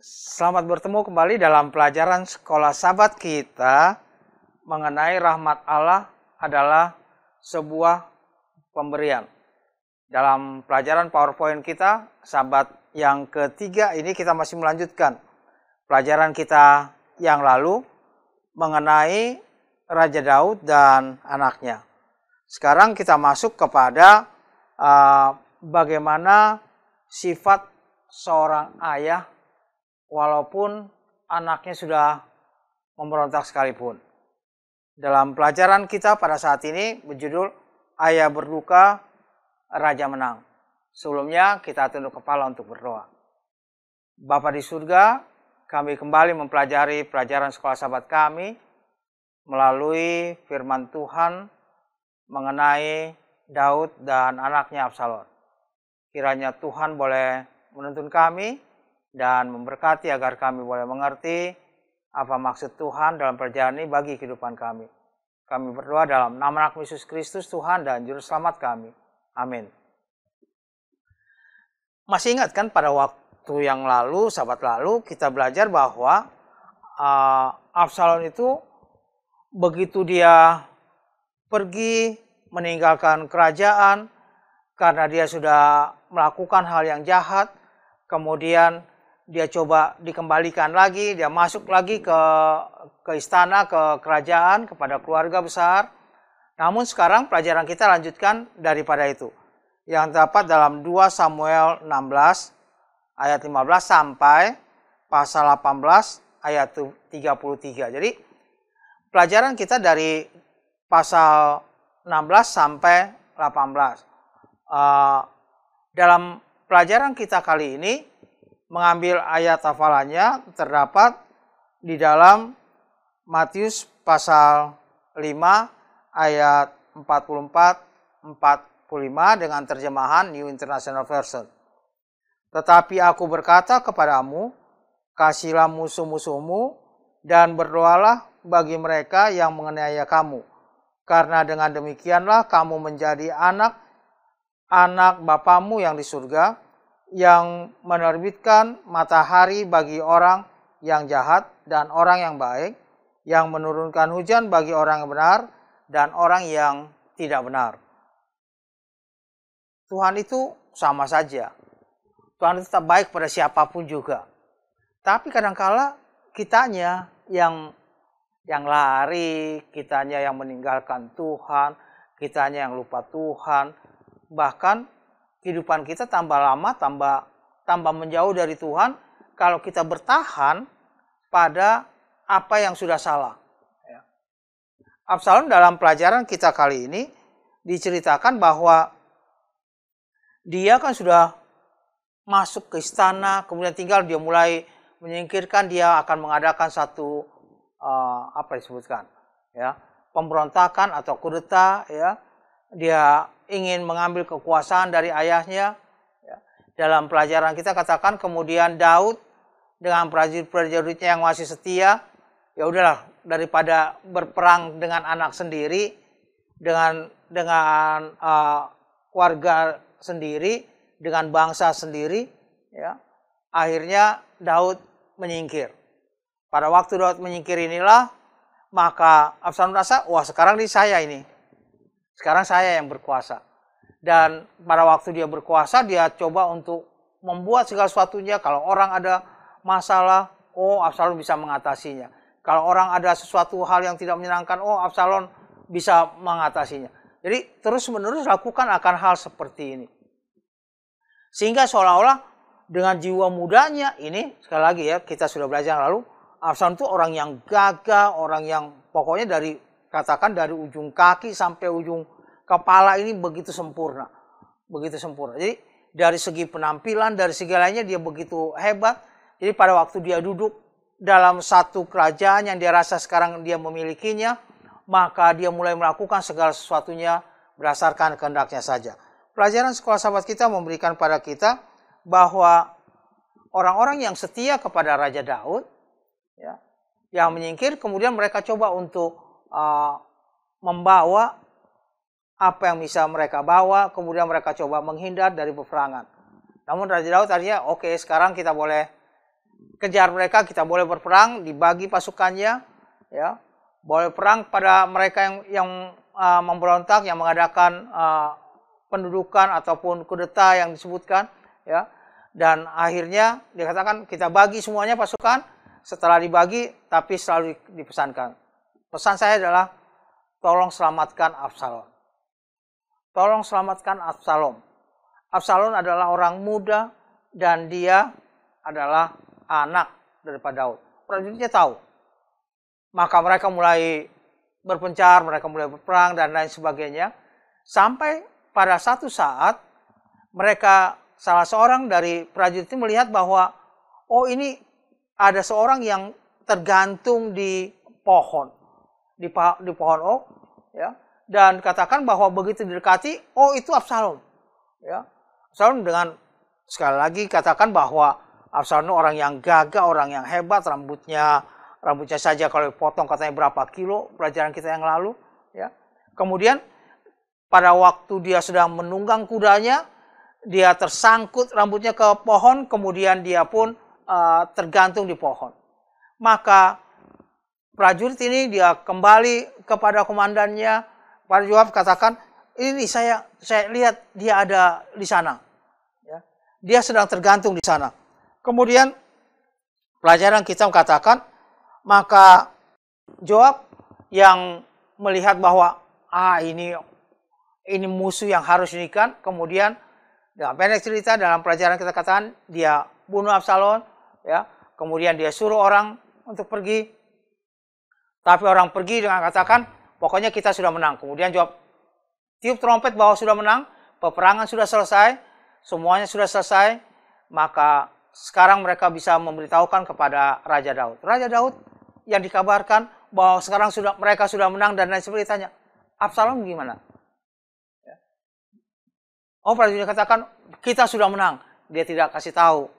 Selamat bertemu kembali dalam pelajaran sekolah sahabat kita mengenai rahmat Allah adalah sebuah pemberian. Dalam pelajaran PowerPoint kita, sahabat yang ketiga ini kita masih melanjutkan pelajaran kita yang lalu mengenai Raja Daud dan anaknya. Sekarang kita masuk kepada bagaimana sifat seorang ayah walaupun anaknya sudah memberontak sekalipun. Dalam pelajaran kita pada saat ini berjudul Ayah Berduka, Raja Menang. Sebelumnya kita tunduk kepala untuk berdoa. Bapa di surga, kami kembali mempelajari pelajaran sekolah sahabat kami melalui firman Tuhan mengenai Daud dan anaknya Absalom. Kiranya Tuhan boleh menuntun kami dan memberkati agar kami boleh mengerti apa maksud Tuhan dalam perjalanan ini bagi kehidupan kami. Kami berdoa dalam nama anak Yesus Kristus Tuhan dan Juru Selamat kami. Amin. Masih ingat kan pada waktu yang lalu, sahabat lalu, kita belajar bahwa Absalom itu begitu dia pergi meninggalkan kerajaan karena dia sudah melakukan hal yang jahat, kemudian dia coba dikembalikan lagi, dia masuk lagi ke istana, ke kerajaan, kepada keluarga besar. Namun sekarang pelajaran kita lanjutkan daripada itu. Yang terdapat dalam 2 Samuel 16 ayat 15 sampai pasal 18 ayat 33. Jadi pelajaran kita dari pasal 16 sampai 18. Dalam pelajaran kita kali ini mengambil ayat hafalannya terdapat di dalam Matius pasal 5 ayat 44-45 dengan terjemahan New International Version. Tetapi aku berkata kepadamu, kasihilah musuh-musuhmu dan berdoalah bagi mereka yang menganiaya kamu. Karena dengan demikianlah kamu menjadi anak Bapamu yang di surga, yang menerbitkan matahari bagi orang yang jahat dan orang yang baik, yang menurunkan hujan bagi orang yang benar dan orang yang tidak benar. Tuhan itu sama saja. Tuhan itu tetap baik pada siapapun juga. Tapi kadangkala kitanya yang lari, kitanya yang meninggalkan Tuhan, kitanya yang lupa Tuhan, bahkan kehidupan kita tambah lama, tambah menjauh dari Tuhan kalau kita bertahan pada apa yang sudah salah. Absalom dalam pelajaran kita kali ini diceritakan bahwa dia kan sudah masuk ke istana, kemudian tinggal dia mulai menyingkirkan, dia akan mengadakan satu pemberontakan atau kudeta, dia ingin mengambil kekuasaan dari ayahnya. Dalam pelajaran kita katakan kemudian Daud dengan prajurit-prajuritnya yang masih setia, ya udahlah daripada berperang dengan anak sendiri, dengan warga sendiri, dengan bangsa sendiri, akhirnya Daud menyingkir. Pada waktu Daud menyingkir inilah, maka Absalom merasa, wah sekarang ini saya ini. Sekarang saya yang berkuasa. Dan pada waktu dia berkuasa, dia coba untuk membuat segala sesuatunya. Kalau orang ada masalah, Absalom bisa mengatasinya. Kalau orang ada sesuatu hal yang tidak menyenangkan, Absalom bisa mengatasinya. Jadi terus-menerus lakukan akan hal seperti ini. Sehingga seolah-olah dengan jiwa mudanya ini, sekali lagi kita sudah belajar lalu, Absalom itu orang yang gagah, orang yang pokoknya katakan dari ujung kaki sampai ujung kepala ini begitu sempurna. Begitu sempurna. Jadi dari segi penampilan, dari segalanya dia begitu hebat. Jadi pada waktu dia duduk dalam satu kerajaan yang dia rasa sekarang dia memilikinya, maka dia mulai melakukan segala sesuatunya berdasarkan kehendaknya saja. Pelajaran sekolah sahabat kita memberikan pada kita bahwa orang-orang yang setia kepada Raja Daud, yang menyingkir, kemudian mereka coba untuk membawa apa yang bisa mereka bawa, kemudian mereka coba menghindar dari peperangan. Namun Raja Daud tadinya, oke, sekarang kita boleh kejar mereka, kita boleh berperang, dibagi pasukannya, ya, boleh perang pada mereka yang memberontak, yang mengadakan pendudukan ataupun kudeta yang disebutkan, ya. Dan akhirnya dikatakan kita bagi semuanya pasukan. Setelah dibagi, tapi selalu dipesankan. Pesan saya adalah tolong selamatkan Absalom. Tolong selamatkan Absalom. Absalom adalah orang muda dan dia adalah anak daripada Daud. Prajuritnya tahu. Maka mereka mulai berpencar, mereka mulai berperang dan lain sebagainya. Sampai pada satu saat mereka, salah seorang dari prajurit itu melihat bahwa oh ini ada seorang yang tergantung di pohon, di pohon oak, ya. Dan katakan bahwa begitu didekati, oh itu Absalom, ya. Absalom dengan sekali lagi katakan bahwa Absalom orang yang gagah, orang yang hebat, rambutnya saja kalau dipotong katanya berapa kilo, pelajaran kita yang lalu, ya. Kemudian pada waktu dia sedang menunggang kudanya, dia tersangkut rambutnya ke pohon, kemudian dia pun tergantung di pohon. Maka prajurit ini dia kembali kepada komandannya, pada Yoab katakan, ini saya lihat dia ada di sana, ya. Dia sedang tergantung di sana. Kemudian pelajaran kita katakan, maka Yoab yang melihat bahwa ini musuh yang harus dinikan, kemudian dalam pendek cerita dalam pelajaran kita katakan dia bunuh Absalom, ya. Kemudian dia suruh orang untuk pergi. Tapi orang pergi dengan katakan, pokoknya kita sudah menang. Kemudian Yoab tiup trompet bahwa sudah menang, peperangan sudah selesai, semuanya sudah selesai. Maka sekarang mereka bisa memberitahukan kepada Raja Daud. Raja Daud yang dikabarkan bahwa sekarang mereka sudah menang dan lain sebagainya, tanya, Absalom gimana? Oh, prajurit katakan, kita sudah menang. Dia tidak kasih tahu.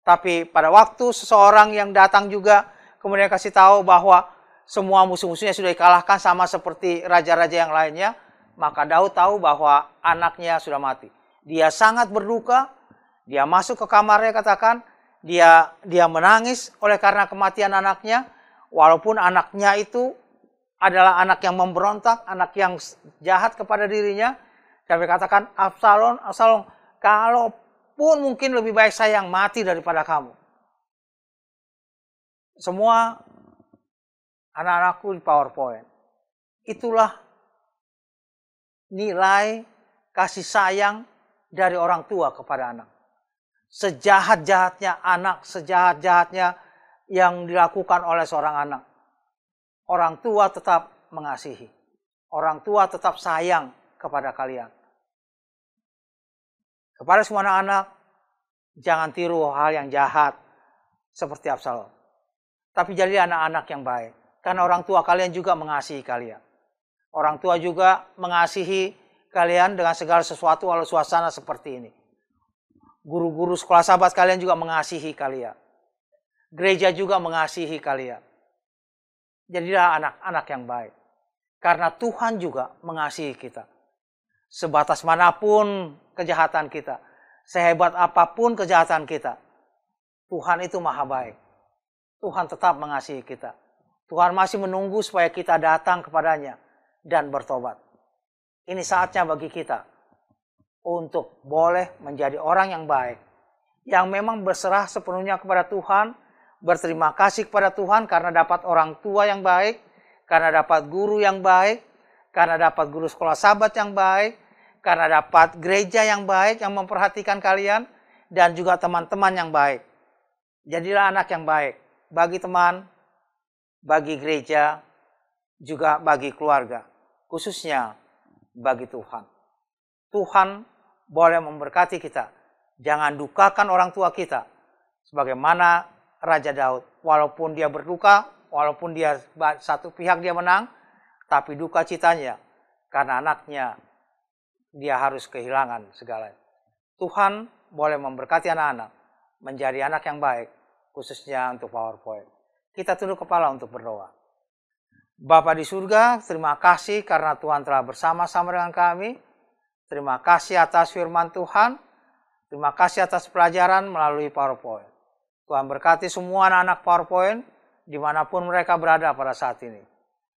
Tapi pada waktu seseorang yang datang juga, kemudian kasih tahu bahwa semua musuh-musuhnya sudah dikalahkan sama seperti raja-raja yang lainnya, maka Daud tahu bahwa anaknya sudah mati. Dia sangat berduka, dia masuk ke kamarnya katakan, dia menangis oleh karena kematian anaknya, walaupun anaknya itu adalah anak yang memberontak, anak yang jahat kepada dirinya. Kami katakan, Absalom, kalaupun mungkin lebih baik saya yang mati daripada kamu. Semua anak-anakku di PowerPoint. Itulah nilai kasih sayang dari orang tua kepada anak. Sejahat-jahatnya anak, sejahat-jahatnya yang dilakukan oleh seorang anak, orang tua tetap mengasihi. Orang tua tetap sayang kepada kalian. Kepada semua anak-anak, jangan tiru hal yang jahat seperti Absalom. Tapi jadi anak-anak yang baik. Karena orang tua kalian juga mengasihi kalian. Orang tua juga mengasihi kalian dengan segala sesuatu walau suasana seperti ini. Guru-guru sekolah sahabat kalian juga mengasihi kalian. Gereja juga mengasihi kalian. Jadilah anak-anak yang baik. Karena Tuhan juga mengasihi kita. Sebatas manapun kejahatan kita, sehebat apapun kejahatan kita, Tuhan itu maha baik. Tuhan tetap mengasihi kita. Tuhan masih menunggu supaya kita datang kepadanya dan bertobat. Ini saatnya bagi kita untuk boleh menjadi orang yang baik, yang memang berserah sepenuhnya kepada Tuhan, berterima kasih kepada Tuhan karena dapat orang tua yang baik, karena dapat guru yang baik, karena dapat guru sekolah sahabat yang baik, karena dapat gereja yang baik yang memperhatikan kalian, dan juga teman-teman yang baik. Jadilah anak yang baik bagi teman, bagi gereja, juga bagi keluarga, khususnya bagi Tuhan. Tuhan boleh memberkati kita. Jangan dukakan orang tua kita. Sebagaimana Raja Daud, walaupun dia berduka, walaupun dia satu pihak dia menang, tapi duka citanya karena anaknya dia harus kehilangan segalanya. Tuhan boleh memberkati anak-anak menjadi anak yang baik, khususnya untuk PowerPoint. Kita tunduk kepala untuk berdoa. Bapa di surga, terima kasih karena Tuhan telah bersama-sama dengan kami. Terima kasih atas firman Tuhan. Terima kasih atas pelajaran melalui PowerPoint. Tuhan berkati semua anak-anak PowerPoint dimanapun mereka berada pada saat ini.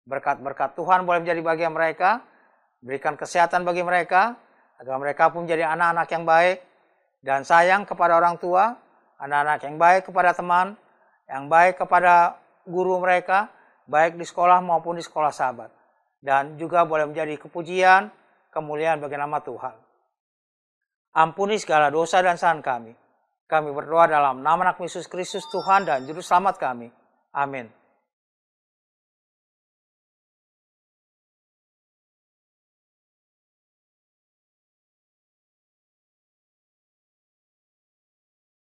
Berkat-berkat Tuhan boleh menjadi bagian mereka, berikan kesehatan bagi mereka, agar mereka pun menjadi anak-anak yang baik dan sayang kepada orang tua, anak-anak yang baik kepada teman, yang baik kepada guru mereka, baik di sekolah maupun di sekolah sahabat. Dan juga boleh menjadi kepujian, kemuliaan bagi nama Tuhan. Ampuni segala dosa dan kesalahan kami. Kami berdoa dalam nama Anak Yesus Kristus Tuhan dan Juru Selamat kami. Amin.